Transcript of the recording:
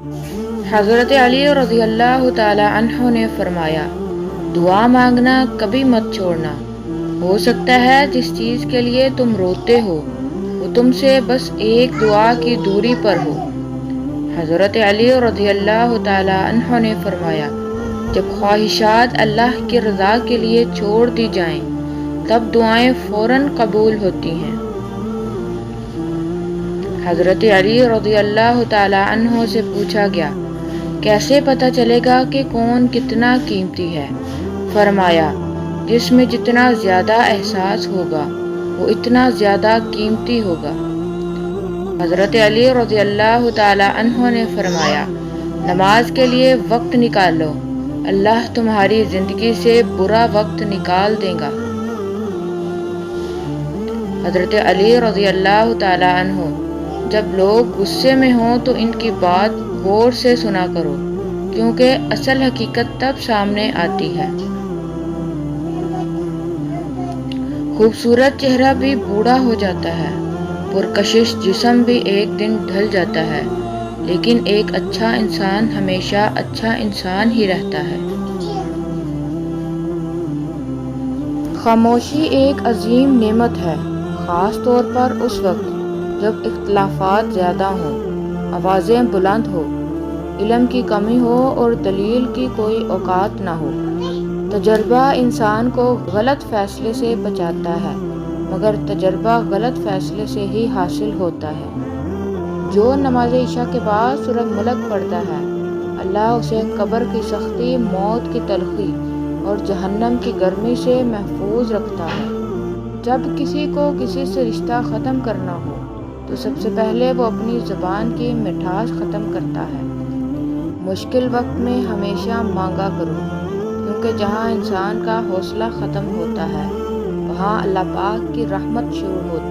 حضرت علی رضی اللہ تعالی عنہ نے فرمایا، دعا مانگنا کبھی مت چھوڑنا۔ ہو سکتا ہے جس چیز کے لیے تم روتے ہو وہ تم سے بس ایک دعا کی دوری پر ہو۔ حضرت علی رضی اللہ تعالی عنہ نے فرمایا، جب خواہشات اللہ کی رضا کے لیے چھوڑ دی جائیں تب دعائیں فوراً قبول ہوتی ہیں۔ حضرت علی رضی اللہ تعالی عنہ سے پوچھا گیا، کیسے پتہ چلے گا کہ کون کتنا قیمتی ہے؟ فرمایا، جس میں جتنا زیادہ احساس ہوگا وہ اتنا زیادہ قیمتی ہوگا۔ حضرت علی رضی اللہ تعالی عنہ نے فرمایا، نماز کے لیے وقت نکالو، اللہ تمہاری زندگی سے برا وقت نکال دے گا۔ حضرت علی رضی اللہ تعالی عنہ، جب لوگ غصے میں ہوں تو ان کی بات غور سے سنا کرو، کیونکہ اصل حقیقت تب سامنے آتی ہے۔ خوبصورت چہرہ بھی بوڑھا ہو جاتا ہے، پرکشش جسم بھی ایک دن ڈھل جاتا ہے، لیکن ایک اچھا انسان ہمیشہ اچھا انسان ہی رہتا ہے۔ خاموشی ایک عظیم نعمت ہے، خاص طور پر اس وقت جب اختلافات زیادہ ہوں، آوازیں بلند ہوں، علم کی کمی ہو اور دلیل کی کوئی اوقات نہ ہو۔ تجربہ انسان کو غلط فیصلے سے بچاتا ہے، مگر تجربہ غلط فیصلے سے ہی حاصل ہوتا ہے۔ جو نماز عشاء کے بعد سورۃ ملک پڑھتا ہے، اللہ اسے قبر کی سختی، موت کی تلخی اور جہنم کی گرمی سے محفوظ رکھتا ہے۔ جب کسی کو کسی سے رشتہ ختم کرنا ہو تو سب سے پہلے وہ اپنی زبان کی مٹھاس ختم کرتا ہے۔ مشکل وقت میں ہمیشہ مانگا کرو، کیونکہ جہاں انسان کا حوصلہ ختم ہوتا ہے وہاں اللہ پاک کی رحمت شروع ہوتی ہے۔